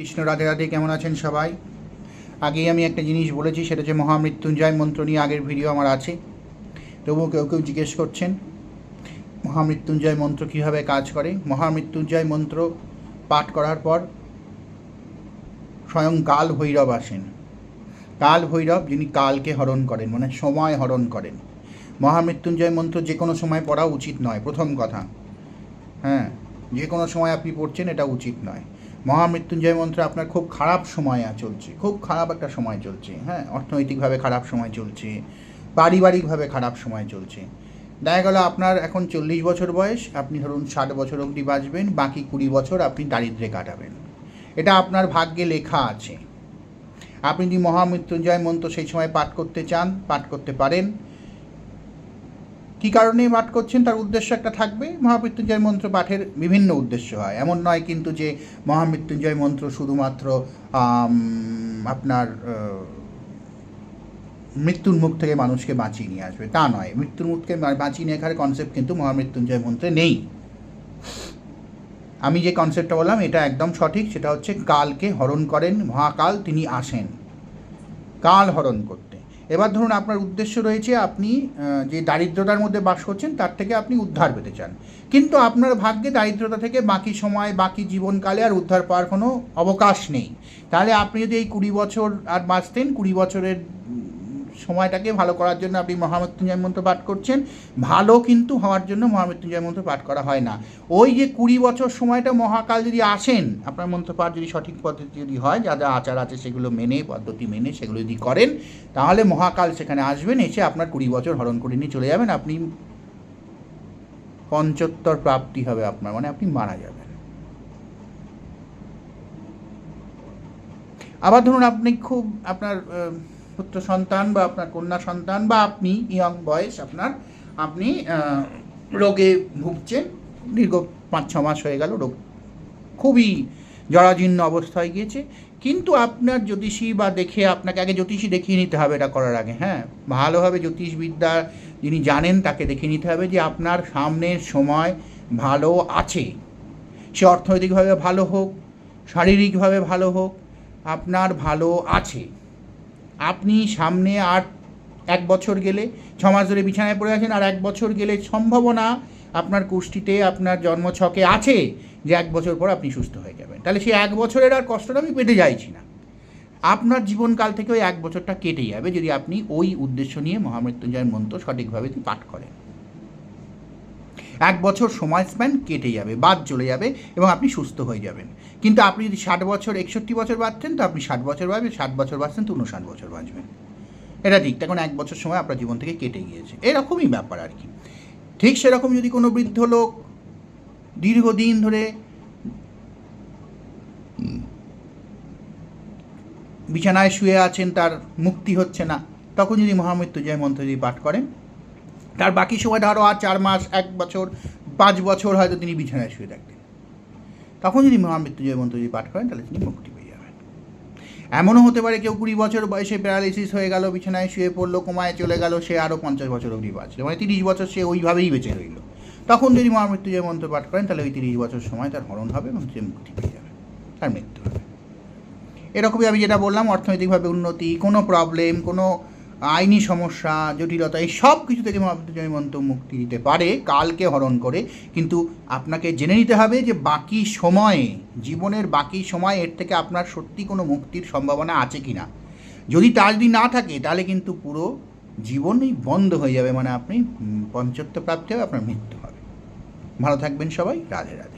কৃষ্ণ রাধে রাধে। কেমন আছেন সবাই? আগেই আমি একটা জিনিস বলেছি, সেটা হচ্ছে মহামৃত্যুঞ্জয় মন্ত্র নিয়ে আগের ভিডিও আমার আছে। তবুও কেউ কেউ জিজ্ঞেস করছেন মহামৃত্যুঞ্জয় মন্ত্র কীভাবে কাজ করে। মহামৃত্যুঞ্জয় মন্ত্র পাঠ করার পর স্বয়ং কাল ভৈরব আসেন। কাল ভৈরব যিনি কালকে হরণ করেন, মানে সময় হরণ করেন। মহামৃত্যুঞ্জয় মন্ত্র যে কোনো সময় পড়া উচিত নয়, প্রথম কথা। হ্যাঁ, যে কোনো সময় আপনি পড়ছেন এটা উচিত নয়। মহামৃত্যুঞ্জয় মন্ত্র আপনার খুব খারাপ সময় চলছে, খুব খারাপ একটা সময় চলছে। হ্যাঁ, অর্থনৈতিকভাবে খারাপ সময় চলছে, পারিবারিকভাবে খারাপ সময় চলছে। দেখা গেল আপনার এখন 40 বছর বয়স, আপনি ধরুন 60 বছর অবধি বাঁচবেন, বাকি 20 বছর আপনি দারিদ্র্যে কাটাবেন। এটা আপনার ভাগ্যে লেখা আছে। আপনি যদি মহামৃত্যুঞ্জয় মন্ত্র সেই সময় পাঠ করতে চান, পাঠ করতে পারেন। কী কারণে পাঠ করছেন তার উদ্দেশ্য একটা থাকবে। মহামৃত্যুঞ্জয় মন্ত্র পাঠের বিভিন্ন উদ্দেশ্য হয়, এমন নয় কিন্তু যে মহামৃত্যুঞ্জয় মন্ত্র শুধুমাত্র আপনার মৃত্যুর মুখ থেকে মানুষকে বাঁচিয়ে নিয়ে আসবে, তা নয়। মৃত্যুর মুখ থেকে বাঁচিয়ে নিয়ে আসার কনসেপ্ট কিন্তু মহামৃত্যুঞ্জয় মন্ত্রে নেই। আমি যে কনসেপ্টটা বললাম এটা একদম সঠিক, সেটা হচ্ছে কালকে হরণ করেন মহাকাল, তিনি আসেন কাল হরণ করতে। এবার ধরুন আপনার উদ্দেশ্য রয়েছে আপনি যে দারিদ্রতার মধ্যে বাস করছেন তার থেকে আপনি উদ্ধার পেতে চান, কিন্তু আপনার ভাগ্যে দারিদ্রতা থেকে বাকি সময়, বাকি জীবনকালে আর উদ্ধার পাওয়ার কোনো অবকাশ নেই। তাহলে আপনি যদি এই 20 বছর আর বাঁচতেন, 20 বছরের সময়টাকে ভালো করার জন্য আপনি মহামৃত্যুঞ্জয় মন্ত্র পাঠ করছেন। ভালো কিন্তু হওয়ার জন্য মহামৃত্যুঞ্জয় মন্ত্র পাঠ করা হয় না। ওই যে 20 বছর সময়টা মহাকাল যদি আসেন, আপনার মন্ত্র পাঠ যদি সঠিক পদ্ধতি যদি হয়, যা যা আচার আছে সেগুলো মেনে, পদ্ধতি মেনে সেগুলো যদি করেন, তাহলে মহাকাল সেখানে আসবেন, এসে আপনার 20 বছর হরণ করে নিয়ে চলে যাবেন। আপনি পঞ্চোত্তর প্রাপ্তি হবে আপনার, মানে আপনি মারা যাবেন। আবার ধরুন আপনি খুব আপনার পুত্র সন্তান বা আপনার কন্যা সন্তান বা আপনি ইয়ং বয়স আপনার, আপনি রোগে ভুগছেন, দীর্ঘ 5-6 মাস হয়ে গেল, রোগ খুবই জরাজীর্ণ অবস্থায় গিয়েছে, কিন্তু আপনার জ্যোতিষী বা দেখে, আপনাকে আগে জ্যোতিষী দেখিয়ে নিতে হবে এটা করার আগে। হ্যাঁ, ভালোভাবে জ্যোতিষবিদ্যা যিনি জানেন তাকে দেখিয়ে নিতে হবে যে আপনার সামনের সময় ভালো আছে। সে অর্থনৈতিকভাবে ভালো হোক, শারীরিকভাবে ভালো হোক, আপনার ভালো আছে। আপনি সামনে আর 1 বছর গেলে, 6 মাস ধরে বিছানায় পড়ে আছেন, আর 1 বছর গেলে সম্ভাবনা আপনার কুষ্ঠিতে, আপনার জন্মছকে আছে যে 1 বছর পর আপনি সুস্থ হয়ে যাবেন। তাহলে সেই 1 বছরের আর কষ্টটা আমি পেতে চাইছি না। আপনার জীবনকাল থেকে ওই 1 বছরটা কেটে যাবে যদি আপনি ওই উদ্দেশ্য নিয়ে মহামৃত্যুঞ্জয় মন্ত্র সঠিকভাবে পাঠ করেন। 1 বছর সময় স্প্যান কেটে যাবে, বাদ চলে যাবে এবং আপনি সুস্থ হয়ে যাবেন। কিন্তু আপনি যদি 60 বছর, 61 বছর বাঁচতেন তো আপনি 60 বছর বাঁচবেন, 60 বছর বাঁচতেন তো 59 বছর বাঁচবেন। এটা ঠিক, তখন 1 বছর সময় আপনার জীবন থেকে কেটে গিয়েছে, এরকমই ব্যাপার আর কি। ঠিক সেরকম যদি কোনো বৃদ্ধ লোক দীর্ঘদিন ধরে বিছানায় শুয়ে আছেন, তার মুক্তি হচ্ছে না, তখন যদি মহামৃত্যুঞ্জয় মন্ত্র যদি পাঠ করেন, তার বাকি সময়টা আরও আর 4 মাস, 1 বছর, 5 বছর হয়তো তিনি বিছানায় শুয়ে থাকতেন, তখন যদি মহামৃত্যুঞ্জয় মন্ত্র যদি পাঠ করেন তাহলে তিনি মুক্তি পেয়ে যাবেন। এমনও হতে পারে কেউ 20 বছর বয়সে প্যারালাইসিস হয়ে গেল, বিছানায় শুয়ে পড়লো, কোমায় চলে গেল, সে আরও 50 বছর অবধি বাঁচলো, মানে 30 বছর সে ওইভাবেই বেঁচে রইল। তখন যদি মহামৃত্যুঞ্জয় মন্ত্র পাঠ করেন তাহলে ওই 30 বছর সময় তার হরণ হবে এবং সে মুক্তি পেয়ে যাবে, তার মৃত্যু হবে। এরকমই আমি যেটা বললাম, অর্থনৈতিকভাবে উন্নতি, কোনো প্রবলেম, কোনো আইনি সমস্যা, জটিলতা, এই সব কিছু থেকে মহামৃত্যুঞ্জয় মন্ত্র মুক্তি দিতে পারে কালকে হরণ করে। কিন্তু আপনাকে জেনে নিতে হবে যে বাকি সময়ে, জীবনের বাকি সময় এর থেকে আপনার সত্যি কোনো মুক্তির সম্ভাবনা আছে কি না। যদি না থাকে তাহলে কিন্তু পুরো জীবনই বন্ধ হয়ে যাবে, মানে আপনি পঞ্চত্ব প্রাপ্তি হবে, আপনার মৃত্যু হবে। ভালো থাকবেন সবাই, রাধে রাধে।